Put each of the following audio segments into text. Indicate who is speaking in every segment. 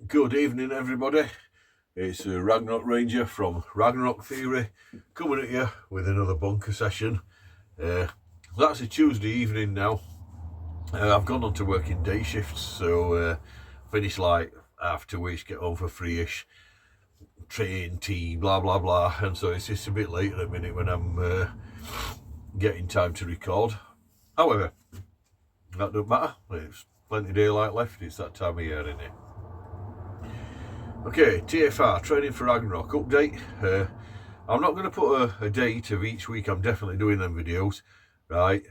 Speaker 1: Good evening, everybody. It's Ragnarok Ranger from Ragnarok Theory coming at you with another bunker session. That's a Tuesday evening now. I've gone on to working day shifts, so finish like half 2ish, get home for 3ish, train, tea, blah blah blah, and so it's just a bit late at the minute when I'm getting time to record. However, that don't matter. There's plenty of daylight left. It's that time of year, isn't it? Okay, TFR, Training for Ragnarok update. I'm not going to put a date of each week. I'm definitely doing them videos, right?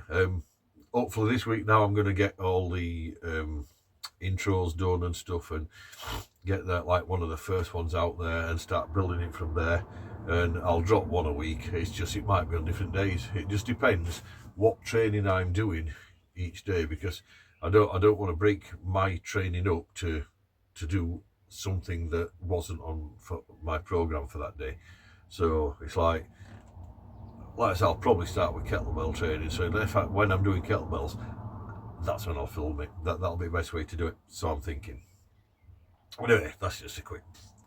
Speaker 1: Hopefully this week now I'm going to get all the intros done and stuff and get that like one of the first ones out there and start building it from there. And I'll drop one a week. It's just, it might be on different days. It just depends what training I'm doing each day, because I don't want to break my training up to do something that wasn't on for my program for that day. So it's like I said, I'll probably start with kettlebell training. So when I'm doing kettlebells, that's when I'll film it. That'll be the best way to do it. So I'm thinking. Anyway, that's just a quick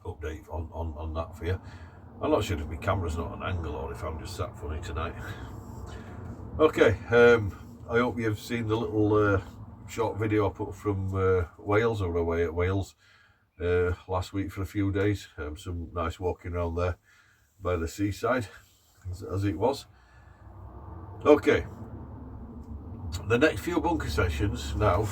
Speaker 1: update on that for you. I'm not sure if my camera's not an angle or if I'm just sat funny tonight. Okay, I hope you've seen the little short video I put from Wales, or away at Wales last week for a few days. Some nice walking around there by the seaside, as it was. Okay, the next few bunker sessions now,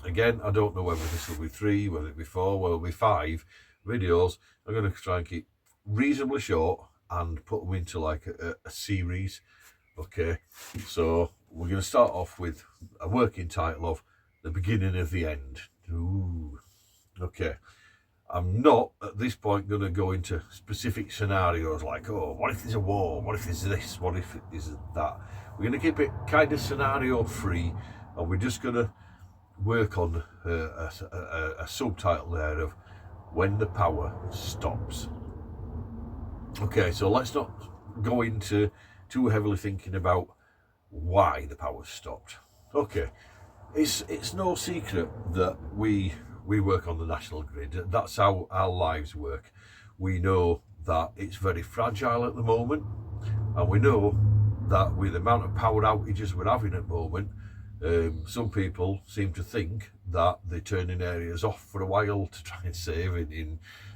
Speaker 1: again, I don't know whether this will be 3, whether it be 4, whether it'll be 5 videos. I'm going to try and keep reasonably short and put them into like a series. Okay, so we're going to start off with a working title of The Beginning of the End. Ooh. Okay, I'm not at this point going to go into specific scenarios like, oh, what if there's a war? What if there's this? What if it is that? We're going to keep it kind of scenario free, and we're just going to work on a subtitle there of When the Power Stops. Okay, so let's not go into too heavily thinking about why the power stopped. Okay, it's no secret that we work on the national grid. That's how our lives work. We know that it's very fragile at the moment, and we know that with the amount of power outages we're having at the moment, some people seem to think that they're turning areas off for a while to try and save it.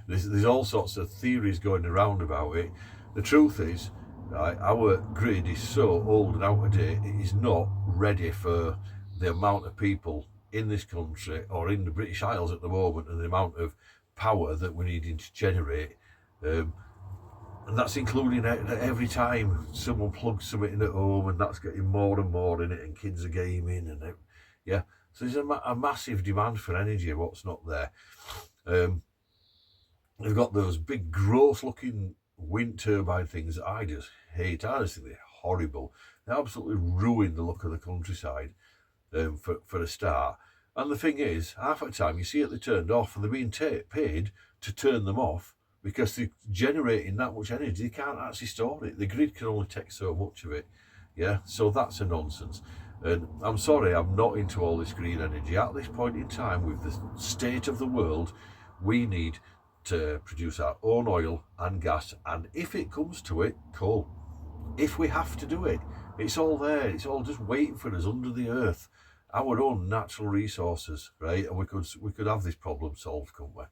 Speaker 1: There's all sorts of theories going around about it. The truth is, our grid is so old and out of date, it is not ready for the amount of people in this country or in the British Isles at the moment, and the amount of power that we're needing to generate. And that's including every time someone plugs something in at home, and that's getting more and more in it, and kids are gaming, and yeah. So there's a massive demand for energy. What's not there? They've got those big, gross-looking wind turbine things that I just hate. I just think they're horrible. They absolutely ruin the look of the countryside. For a start. And the thing is, half the time you see it, they're turned off, and they're being paid to turn them off because they're generating that much energy. They can't actually store it. The grid can only take so much of it. Yeah, so that's a nonsense. And I'm sorry, I'm not into all this green energy. At this point in time, with the state of the world, we need to produce our own oil and gas, and if it comes to it, coal. If we have to do it, it's all there. It's all just waiting for us under the earth. Our own natural resources, right? And we could have this problem solved, couldn't we?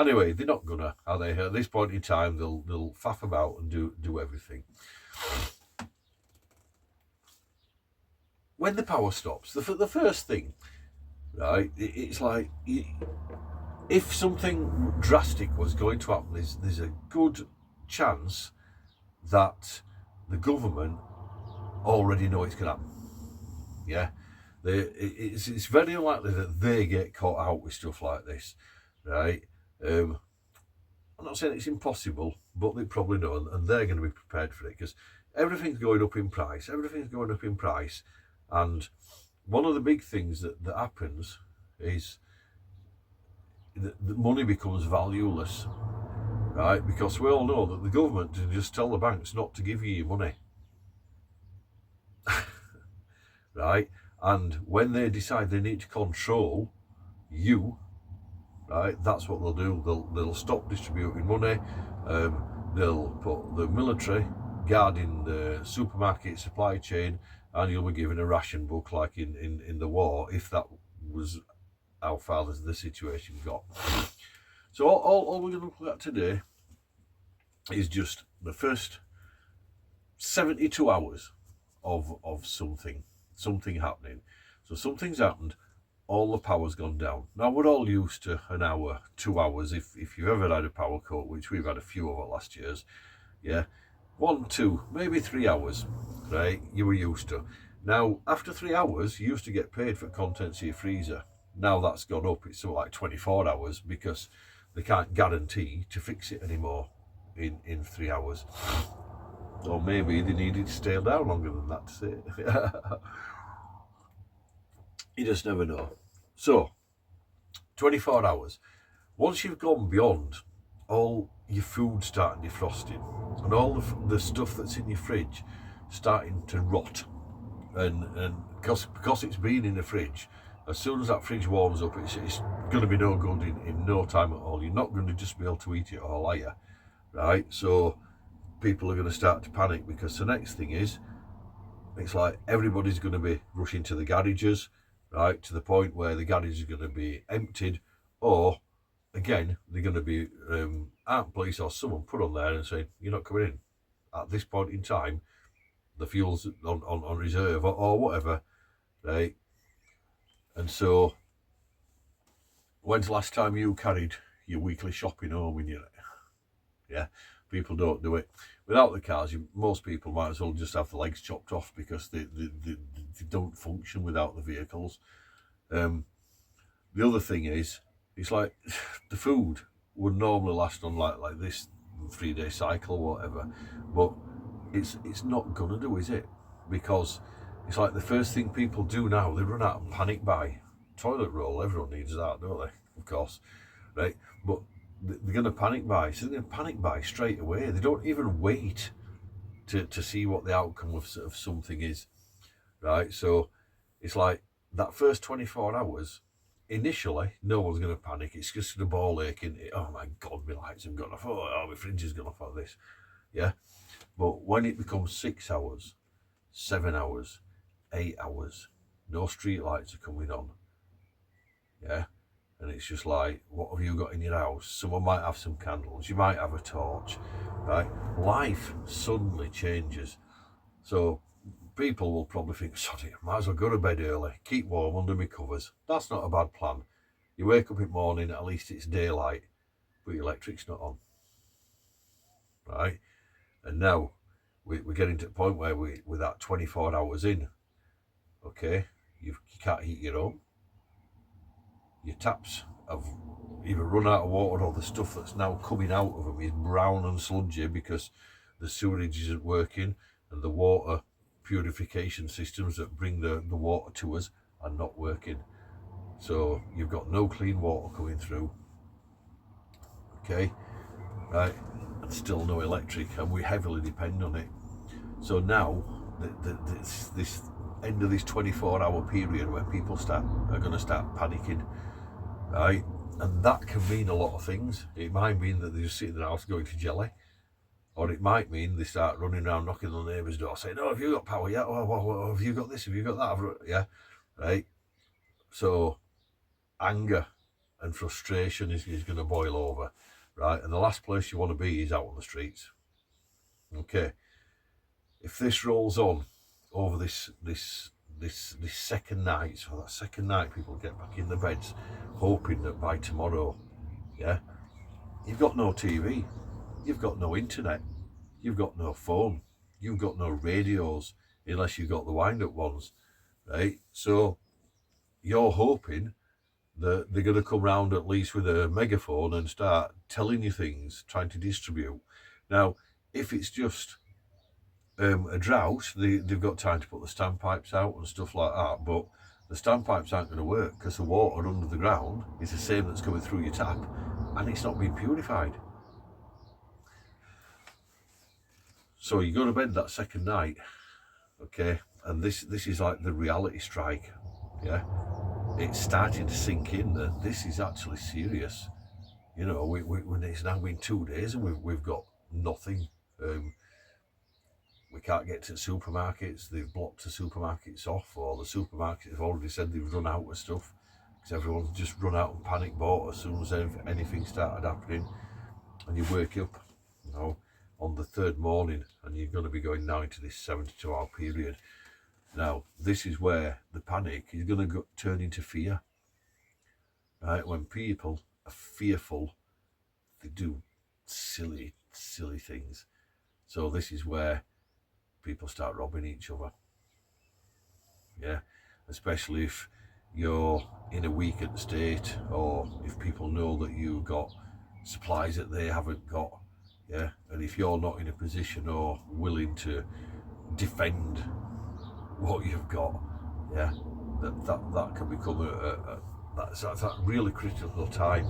Speaker 1: Anyway, they're not gonna, are they? At this point in time, they'll faff about and do everything. When the power stops, the first thing, right? It's like, if something drastic was going to happen, there's a good chance that the government already know it's going to happen. Yeah, it's very unlikely that they get caught out with stuff like this, right? I'm not saying it's impossible, but they probably know, and they're going to be prepared for it, because everything's going up in price. Everything's going up in price, and one of the big things that happens is that money becomes valueless, right? Because we all know that the government can just tell the banks not to give you your money. Right? And when they decide they need to control you, right? That's what they'll do. They'll stop distributing money. They'll put the military guarding the supermarket supply chain, and you'll be given a ration book like in the war, if that was how far the situation got. So all we're going to look at today is just the first 72 hours of something happening. So something's happened, all the power's gone down. Now we're all used to an hour, 2 hours, if you've ever had a power cut, which we've had a few over last years, yeah, 1, 2, maybe 3 hours, right, you were used to. Now after 3 hours you used to get paid for contents of your freezer. Now that's gone up, it's something like 24 hours, because they can't guarantee to fix it anymore in 3 hours. Or maybe they needed to stay down longer than that to say it. You just never know. So 24 hours. Once you've gone beyond, all your food starting defrosting, and all the stuff that's in your fridge starting to rot, and because it's been in the fridge, as soon as that fridge warms up, it's going to be no good in no time at all. You're not going to just be able to eat it all, are you? Right? So people are going to start to panic, because the next thing is, it's like everybody's going to be rushing to the garages, right, to the point where the garage is going to be emptied, or again they're going to be armed police or someone put on there and say, you're not coming in at this point in time, the fuel's on reserve, or whatever, right? And so when's the last time you carried your weekly shopping home in your, yeah, people don't do it. Without the cars, most people might as well just have the legs chopped off, because they don't function without the vehicles. The other thing is, it's like the food would normally last on like this 3-day cycle or whatever, but it's not gonna do, is it? Because it's like the first thing people do now, they run out and panic buy. Toilet roll, everyone needs that, don't they? Of course, right? But they're going to panic buy, so they're going to panic buy straight away. They don't even wait to see what the outcome of something is, right? So it's like that first 24 hours, initially, no one's going to panic. It's just the ball aching. Oh my God, my lights have gone off. Oh, my fridge has gone off like this. Yeah. But when it becomes 6 hours, 7 hours, 8 hours, no street lights are coming on. Yeah. And it's just like, what have you got in your house? Someone might have some candles. You might have a torch, right? Life suddenly changes. So people will probably think, sorry, I might as well go to bed early, keep warm under my covers. That's not a bad plan. You wake up in the morning, at least it's daylight, but your electric's not on, right? And now we're getting to the point where we're that 24 hours in, okay, you can't heat your home. Your taps have either run out of water, or the stuff that's now coming out of them is brown and sludgy because the sewerage isn't working, and the water purification systems that bring the water to us are not working. So you've got no clean water coming through, okay, right, and still no electric, and we heavily depend on it. So now this end of this 24-hour period where people are going to start panicking, right? And that can mean a lot of things. It might mean that they just sit in their house going to jelly, or it might mean they start running around knocking on the neighbour's door saying, oh, have you got power yet? Oh, have you got this? Have you got that? Yeah, right? So anger and frustration is going to boil over, right? And the last place you want to be is out on the streets. Okay. If this rolls on over this second night, so that second night people get back in their beds hoping that by tomorrow, yeah, you've got no TV, you've got no internet, you've got no phone, you've got no radios, unless you've got the wind-up ones, right? So you're hoping that they're going to come round at least with a megaphone and start telling you things, trying to distribute. Now, if it's just a drought, they've got time to put the standpipes out and stuff like that, but the standpipes aren't going to work because the water under the ground is the same that's coming through your tap, and it's not being purified. So you go to bed that second night, okay, and this is like the reality strike, yeah. it's starting to sink in that this is actually serious. You know, when it's now been 2 days and we've got nothing. We can't get to supermarkets. They've blocked the supermarkets off, or the supermarkets have already said they've run out of stuff because everyone's just run out and panic bought as soon as anything started happening. And you wake up, you know, on the third morning, and you're going to be going now into this 72-hour period. Now, this is where the panic is going to turn into fear. Right? When people are fearful, they do silly things. So this is where people start robbing each other. Yeah, especially if you're in a weakened state, or if people know that you've got supplies that they haven't got. Yeah, and if you're not in a position or willing to defend what you've got, yeah, that can become that's that really critical time.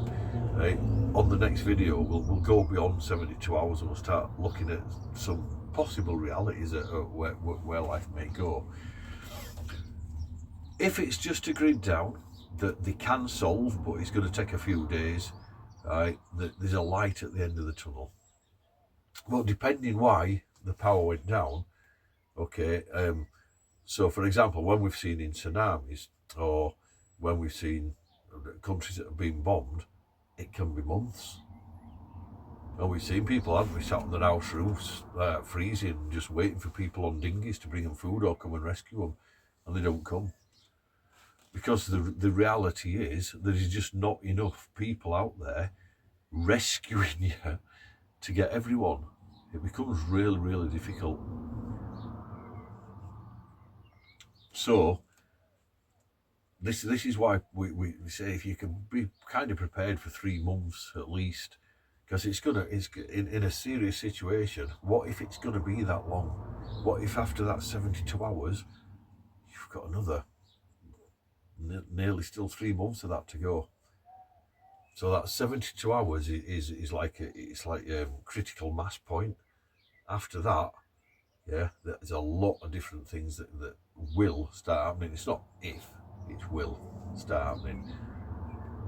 Speaker 1: Right? On the next video, we'll go beyond 72 hours and we'll start looking at some possible realities of where life may go. If it's just a grid down that they can solve, but it's going to take a few days, right? There's a light at the end of the tunnel. Well, depending why the power went down, okay. So, for example, when we've seen in tsunamis, or when we've seen countries that have been bombed, it can be months. And we've seen people, haven't we, sat on their house roofs, freezing, just waiting for people on dinghies to bring them food or come and rescue them, and they don't come. Because the reality is there's just not enough people out there rescuing you to get everyone. It becomes really difficult. So this is why we say if you can be kind of prepared for 3 months at least, because it's in a serious situation. What if it's gonna be that long? What if after that 72 hours you've got another nearly still 3 months of that to go? So that 72 hours is like a critical mass point. After that, yeah, there's a lot of different things that will start happening. It's not if, it will start happening.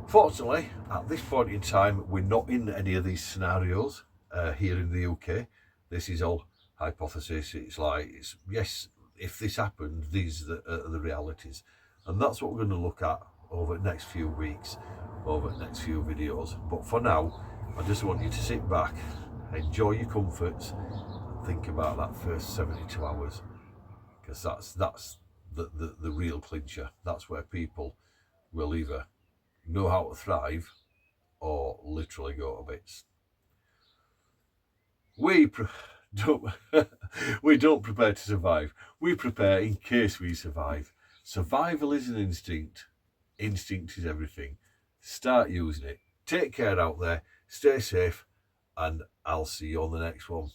Speaker 1: Fortunately, at this point in time, we're not in any of these scenarios here in the UK. This is all hypothesis. It's like, yes, if this happened, these are the realities. And that's what we're going to look at over the next few weeks, over the next few videos. But for now, I just want you to sit back, enjoy your comforts, and think about that first 72 hours. Because that's the real clincher. That's where people will either know how to thrive or literally go to bits. We don't prepare to survive. We prepare in case we survive. Survival is an instinct. Instinct is everything. Start using it. Take care out there. Stay safe, and I'll see you on the next one.